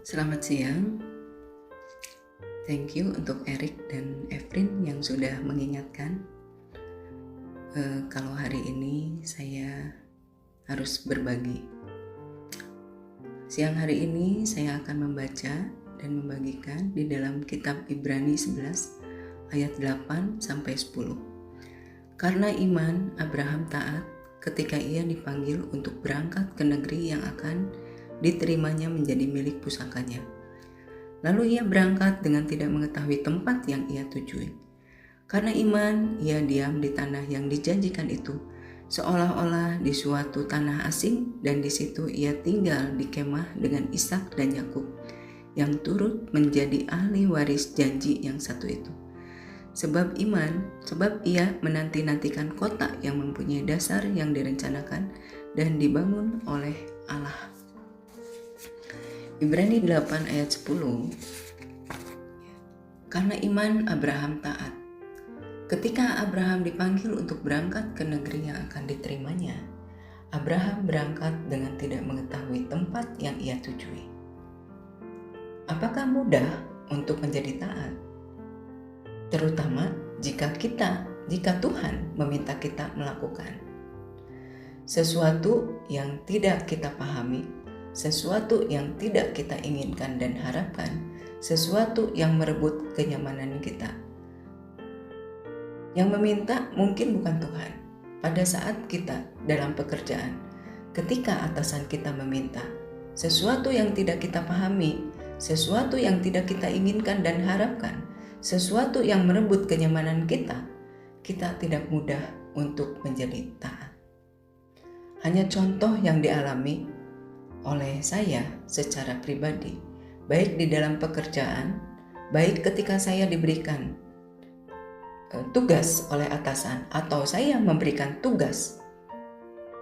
Selamat siang. Thank you untuk Erik dan Evrin yang sudah mengingatkan kalau hari ini saya harus berbagi. Siang hari ini saya akan membaca dan membagikan di dalam kitab Ibrani 11 ayat 8 sampai 10. Karena iman Abraham taat ketika ia dipanggil untuk berangkat ke negeri yang akan diterimanya menjadi milik pusakanya. Lalu ia berangkat dengan tidak mengetahui tempat yang ia tujui. Karena iman, ia diam di tanah yang dijanjikan itu, seolah-olah di suatu tanah asing, dan di situ ia tinggal di kemah dengan Ishak dan Yakub, yang turut menjadi ahli waris janji yang satu itu. Sebab ia menanti-nantikan kota yang mempunyai dasar yang direncanakan dan dibangun oleh Allah. Ibrani 8 ayat 10. Karena iman Abraham taat. Ketika Abraham dipanggil untuk berangkat ke negeri yang akan diterimanya, Abraham berangkat dengan tidak mengetahui tempat yang ia tujui. Apakah mudah untuk menjadi taat? Terutama jika Tuhan meminta kita melakukan sesuatu yang tidak kita pahami, sesuatu yang tidak kita inginkan dan harapkan, sesuatu yang merebut kenyamanan kita. Yang meminta mungkin bukan Tuhan. Pada saat kita dalam pekerjaan, ketika atasan kita meminta sesuatu yang tidak kita pahami, sesuatu yang tidak kita inginkan dan harapkan, sesuatu yang merebut kenyamanan kita tidak mudah untuk menjadi taat. Hanya contoh yang dialami oleh saya secara pribadi, baik di dalam pekerjaan, baik ketika saya diberikan tugas oleh atasan atau saya memberikan tugas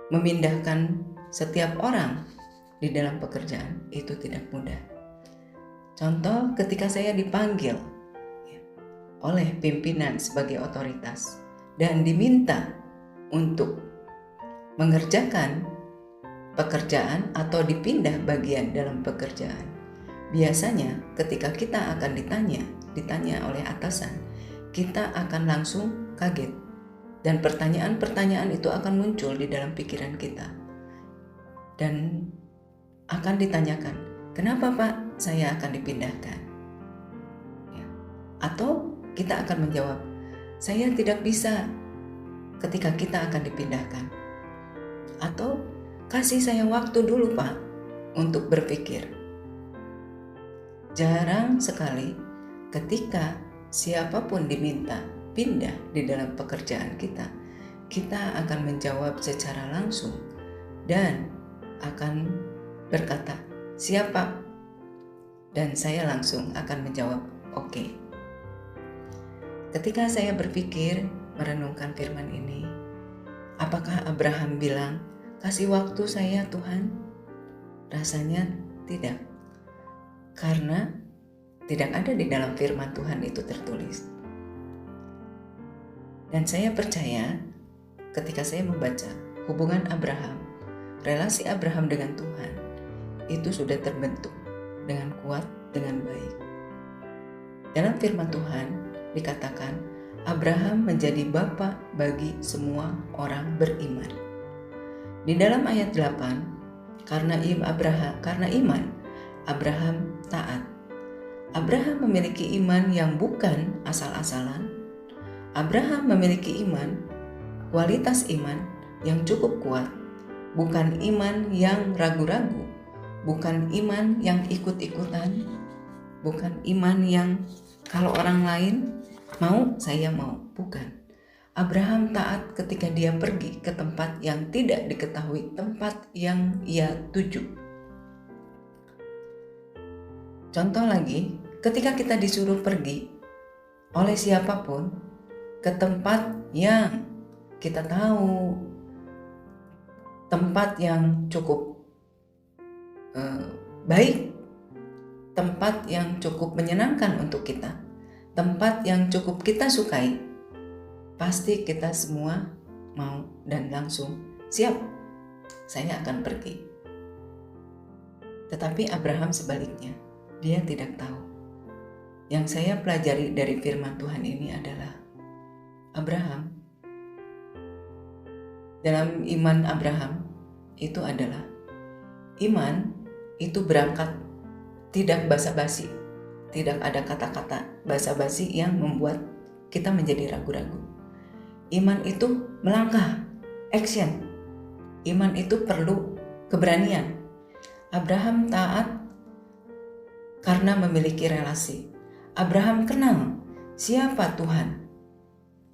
memindahkan setiap orang di dalam pekerjaan, itu tidak mudah. Contoh ketika saya dipanggil oleh pimpinan sebagai otoritas dan diminta untuk mengerjakan pekerjaan atau dipindah bagian dalam pekerjaan. Biasanya ketika kita akan ditanya oleh atasan, kita akan langsung kaget dan pertanyaan-pertanyaan itu akan muncul di dalam pikiran kita. Dan akan ditanyakan, kenapa Pak saya akan dipindahkan? Atau kita akan menjawab, saya tidak bisa ketika kita akan dipindahkan. Atau kasih saya waktu dulu Pak untuk berpikir. Jarang sekali ketika siapapun diminta pindah di dalam pekerjaan kita akan menjawab secara langsung dan akan berkata, siapa? Dan saya langsung akan menjawab, oke. Ketika saya berpikir merenungkan firman ini, apakah Abraham bilang, kasih waktu saya Tuhan? Rasanya tidak. Karena tidak ada di dalam firman Tuhan itu tertulis. Dan saya percaya ketika saya membaca hubungan Abraham, relasi Abraham dengan Tuhan, itu sudah terbentuk dengan kuat, dengan baik. Dalam firman Tuhan dikatakan, Abraham menjadi bapa bagi semua orang beriman. Di dalam ayat 8, karena iman, Abraham taat. Abraham memiliki iman yang bukan asal-asalan. Abraham memiliki kualitas iman yang cukup kuat. Bukan iman yang ragu-ragu, bukan iman yang ikut-ikutan, bukan iman yang kalau orang lain mau, saya mau. Bukan. Abraham taat ketika dia pergi ke tempat yang tidak diketahui, tempat yang ia tuju. Contoh lagi, ketika kita disuruh pergi oleh siapapun ke tempat yang kita tahu, tempat yang cukup baik, tempat yang cukup menyenangkan untuk kita, tempat yang cukup kita sukai, pasti kita semua mau dan langsung siap, saya akan pergi. Tetapi Abraham sebaliknya, dia tidak tahu. Yang saya pelajari dari firman Tuhan ini adalah Abraham, dalam iman Abraham itu adalah iman itu berangkat tidak basa-basi, tidak ada kata-kata basa-basi yang membuat kita menjadi ragu-ragu. Iman itu melangkah, action. Iman itu perlu keberanian. Abraham taat karena memiliki relasi. Abraham kenal siapa Tuhan.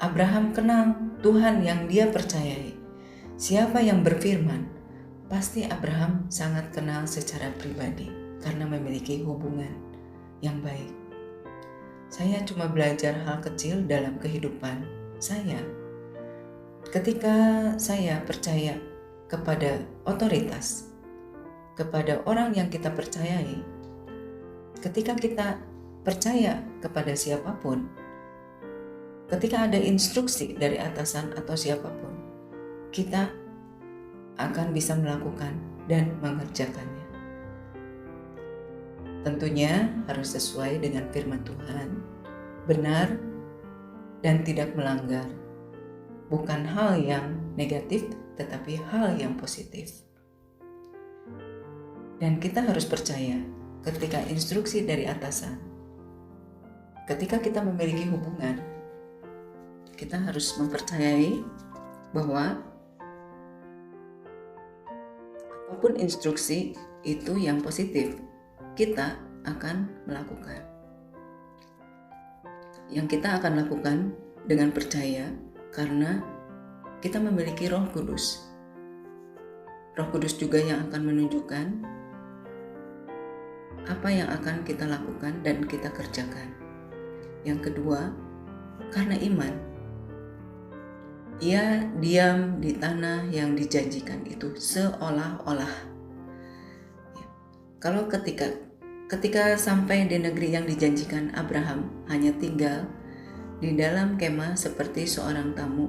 Abraham kenal Tuhan yang dia percayai. Siapa yang berfirman, pasti Abraham sangat kenal secara pribadi karena memiliki hubungan yang baik. Saya cuma belajar hal kecil dalam kehidupan saya. Ketika saya percaya kepada otoritas, kepada orang yang kita percayai, ketika kita percaya kepada siapapun, ketika ada instruksi dari atasan atau siapapun, kita akan bisa melakukan dan mengerjakannya. Tentunya harus sesuai dengan firman Tuhan, benar dan tidak melanggar. Bukan hal yang negatif, tetapi hal yang positif. Dan kita harus percaya ketika instruksi dari atasan, ketika kita memiliki hubungan, kita harus mempercayai bahwa apapun instruksi itu yang positif, kita akan melakukan. Yang kita akan lakukan dengan percaya karena kita memiliki Roh Kudus. Roh Kudus juga yang akan menunjukkan apa yang akan kita lakukan dan kita kerjakan. Yang kedua, karena iman. Ia diam di tanah yang dijanjikan itu seolah-olah. Kalau ketika sampai di negeri yang dijanjikan, Abraham hanya tinggal di dalam kemah seperti seorang tamu.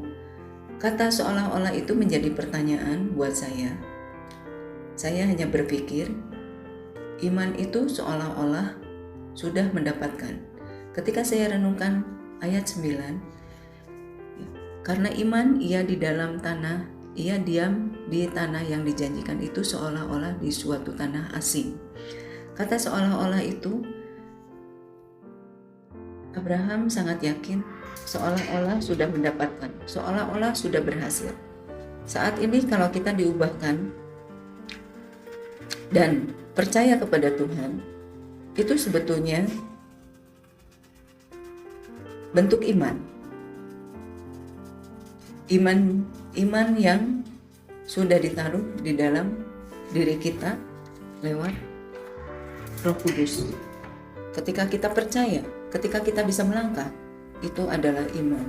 Kata seolah-olah itu menjadi pertanyaan buat saya. Saya hanya berpikir, iman itu seolah-olah sudah mendapatkan. Ketika saya renungkan ayat 9, karena iman ia di dalam tanah, ia diam di tanah yang dijanjikan itu seolah-olah di suatu tanah asing. Kata seolah-olah itu, Abraham sangat yakin seolah-olah sudah mendapatkan, seolah-olah sudah berhasil. Saat ini kalau kita diubahkan dan percaya kepada Tuhan, itu sebetulnya bentuk iman. Iman yang sudah ditaruh di dalam diri kita lewat Roh Kudus. Ketika kita percaya, ketika kita bisa melangkah, itu adalah iman.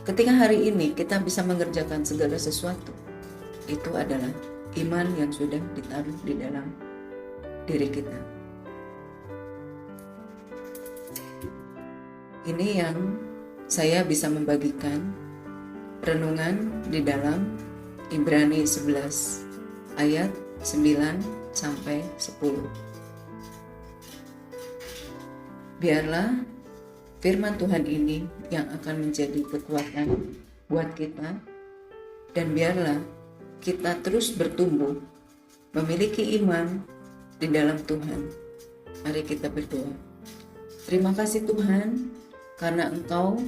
Ketika hari ini kita bisa mengerjakan segala sesuatu, itu adalah iman yang sudah ditaruh di dalam diri kita. Ini yang saya bisa membagikan renungan di dalam Ibrani 11 ayat 9 sampai 10. Biarlah firman Tuhan ini yang akan menjadi kekuatan buat kita, dan biarlah kita terus bertumbuh memiliki iman di dalam Tuhan. Mari kita berdoa. Terima kasih Tuhan, karena Engkau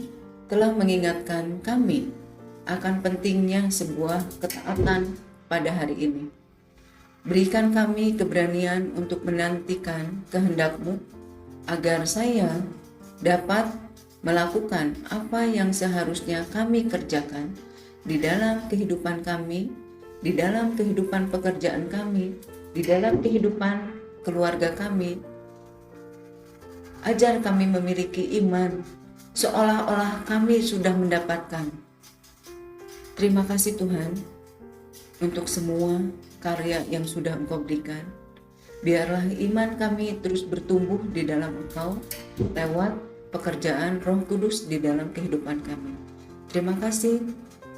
telah mengingatkan kami akan pentingnya sebuah ketaatan pada hari ini. Berikan kami keberanian untuk menantikan kehendak-Mu, agar saya dapat melakukan apa yang seharusnya kami kerjakan di dalam kehidupan kami, di dalam kehidupan pekerjaan kami, di dalam kehidupan keluarga kami. Ajar kami memiliki iman seolah-olah kami sudah mendapatkan. Terima kasih Tuhan untuk semua karya yang sudah Engkau berikan. Biarlah iman kami terus bertumbuh di dalam Engkau lewat pekerjaan Roh Kudus di dalam kehidupan kami. Terima kasih,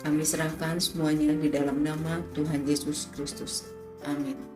kami serahkan semuanya di dalam nama Tuhan Yesus Kristus. Amin.